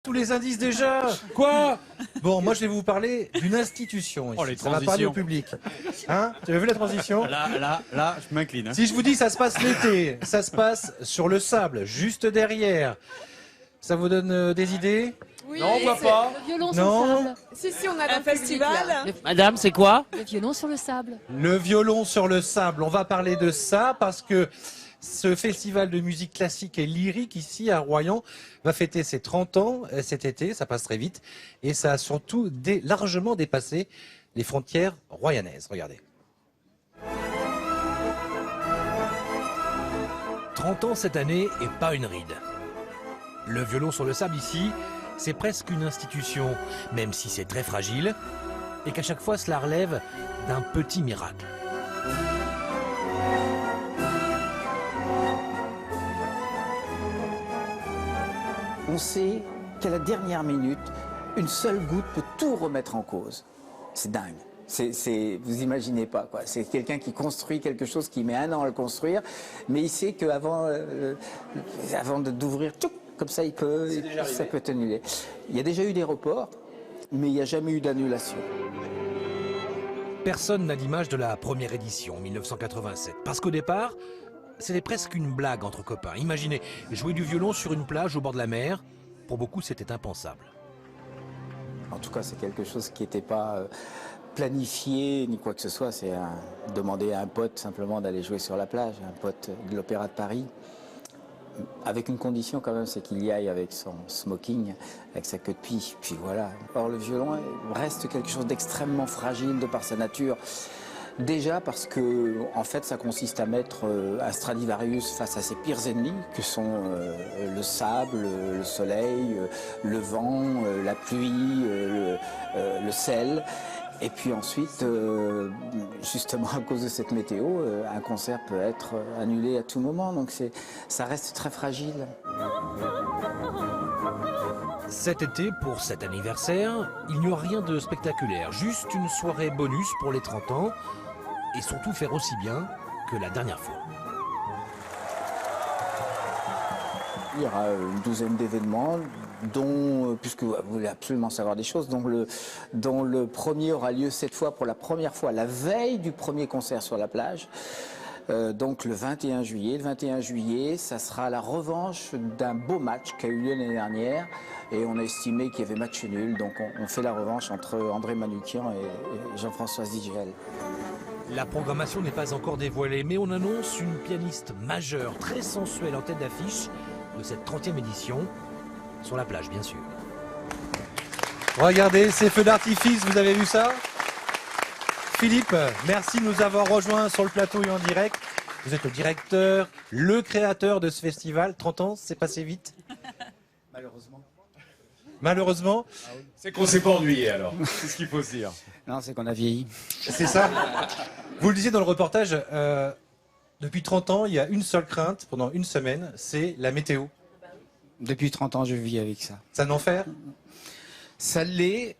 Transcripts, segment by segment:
tous les indices déjà. Quoi? Bon, moi je vais vous parler d'une institution ici. Oh, les ça va parler au public. Hein? Tu as vu la transition? Là, je m'incline. Hein. Si je vous dis ça se passe l'été, ça se passe sur le sable, juste derrière. Ça vous donne des idées? Oui, Non, on voit pas. Le violon Non. sur le sable. Si, on a un festival. Madame, c'est quoi? Le violon sur le sable. Le violon sur le sable. On va parler de ça parce que ce festival de musique classique et lyrique ici à Royan va fêter ses 30 ans cet été. Ça passe très vite et ça a surtout largement dépassé les frontières royanaises. Regardez. 30 ans cette année et pas une ride. Le violon sur le sable ici, c'est presque une institution, même si c'est très fragile, et qu'à chaque fois cela relève d'un petit miracle. On sait qu'à la dernière minute, une seule goutte peut tout remettre en cause. C'est dingue. Vous imaginez pas, quoi. C'est quelqu'un qui construit quelque chose qui met 1 an à le construire, mais il sait qu'avant avant d'ouvrir, comme ça, ça peut annuler. Il y a déjà eu des reports, mais il n'y a jamais eu d'annulation. Personne n'a d'image de la première édition, 1987. Parce qu'au départ, c'était presque une blague entre copains. Imaginez, jouer du violon sur une plage au bord de la mer, pour beaucoup c'était impensable. En tout cas, c'est quelque chose qui n'était pas planifié ni quoi que ce soit. C'est demander à un pote simplement d'aller jouer sur la plage, un pote de l'Opéra de Paris. Avec une condition quand même, c'est qu'il y aille avec son smoking, avec sa queue de pie, puis voilà. Or le violon reste quelque chose d'extrêmement fragile de par sa nature. Déjà parce que, en fait, ça consiste à mettre un Stradivarius face à ses pires ennemis, que sont le sable, le soleil, le vent, la pluie, le sel. Et puis ensuite, justement à cause de cette météo, un concert peut être annulé à tout moment, donc ça reste très fragile. Cet été, pour cet anniversaire, il n'y aura rien de spectaculaire, juste une soirée bonus pour les 30 ans, et surtout faire aussi bien que la dernière fois. Il y aura une douzaine d'événements, dont, puisque vous voulez absolument savoir des choses, dont le premier aura lieu cette fois pour la première fois, la veille du premier concert sur la plage. Donc le 21 juillet. Le 21 juillet, ça sera la revanche d'un beau match qui a eu lieu l'année dernière. Et on a estimé qu'il y avait match nul. Donc on fait la revanche entre André Manoukian et Jean-François Zigel. La programmation n'est pas encore dévoilée, mais on annonce une pianiste majeure, très sensuelle en tête d'affiche de cette 30e édition, sur la plage bien sûr. Regardez ces feux d'artifice, vous avez vu ça? Philippe, merci de nous avoir rejoints sur le plateau et en direct. Vous êtes le directeur, le créateur de ce festival. 30 ans, c'est passé vite? Malheureusement. Malheureusement? C'est qu'on s'est pas ennuyé alors. C'est ce qu'il faut se dire. Non, c'est qu'on a vieilli. C'est ça. Vous le disiez dans le reportage, depuis 30 ans, il y a une seule crainte pendant une semaine, c'est la météo. Depuis 30 ans, je vis avec ça. C'est un enfer? Ça l'est,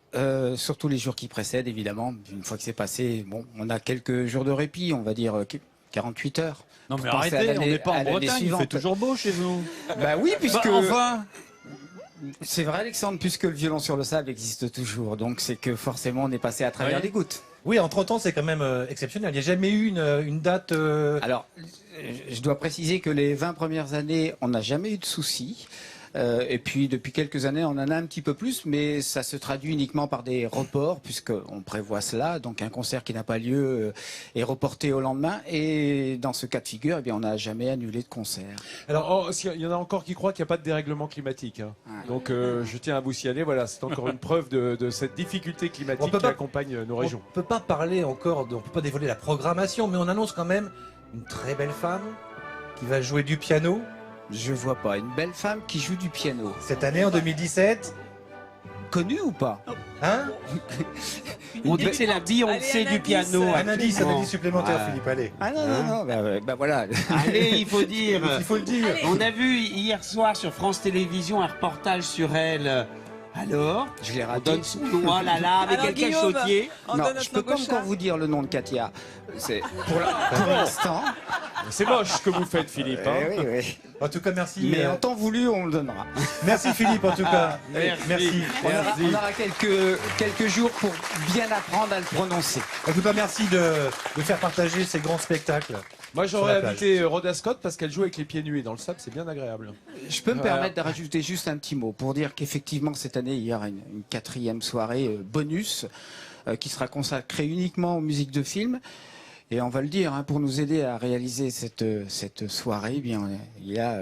surtout les jours qui précèdent, évidemment. Une fois que c'est passé, bon, on a quelques jours de répit, on va dire 48 heures. Non mais Pour penser à arrêtez, on l'année- n'est pas à en l'année Bretagne, il suivante. fait toujours beau chez vous. Bah oui, puisque... Bah, enfin. C'est vrai, Alexandre, puisque le violon sur le sable existe toujours. Donc c'est que forcément, on est passé à travers Oui. des gouttes. Oui, en 30 ans, c'est quand même exceptionnel. Il n'y a jamais eu une date... Alors, je dois préciser que les 20 premières années, on n'a jamais eu de soucis. Et puis, depuis quelques années, on en a un petit peu plus, mais ça se traduit uniquement par des reports, puisqu'on prévoit cela. Donc, un concert qui n'a pas lieu est reporté au lendemain. Et dans ce cas de figure, eh bien, on n'a jamais annulé de concert. Alors, il y en a encore qui croient qu'il n'y a pas de dérèglement climatique. Hein. Ouais. Donc, je tiens à vous signaler, voilà, c'est encore une preuve de cette difficulté On climatique peut qui pas- accompagne nos On régions. ne peut pas parler encore, on ne peut pas dévoiler la programmation, mais on annonce quand même une très belle femme qui va jouer du piano Je vois pas. Une belle femme qui joue du piano. cette année, en 2017. Connue ou pas? Hein? On dit que c'est la Beyoncé du piano. Un indice supplémentaire, Ah. Philippe, allez. Ah non, non, non, bah voilà. Allez, il faut dire. Il faut le dire. On a vu hier soir sur France Télévisions un reportage sur elle. Alors, Je l'ai on raté. donne son nom, oh là là, avec Alors, quelqu'un Guillaume, sautier. Non, je peux pas encore vous dire le nom de Katia. C'est pour l'instant. C'est moche ce que vous faites, Philippe. Hein. Oui, oui. En tout cas, merci. Mais en temps voulu, on le donnera. Merci Philippe, en tout cas. Merci. On aura quelques jours pour bien apprendre à le prononcer. En tout cas, merci de faire partager ces grands spectacles. Moi, Sur j'aurais la plage. invité Rhoda Scott parce qu'elle joue avec les pieds nus et dans le sable, c'est bien agréable. Je peux me permettre de rajouter juste un petit mot pour dire qu'effectivement, cette année, il y aura une 4e soirée bonus qui sera consacrée uniquement aux musiques de films. Et on va le dire, hein, pour nous aider à réaliser cette soirée, eh bien, il y a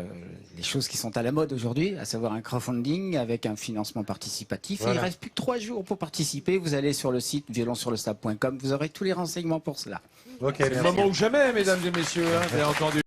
les choses qui sont à la mode aujourd'hui, à savoir un crowdfunding avec un financement participatif. Voilà. Et il reste plus que 3 jours pour participer. Vous allez sur le site violonsurlesable.com, vous aurez tous les renseignements pour cela. Ok, C'est le merci. moment ou jamais, mesdames et messieurs, hein, bien entendu.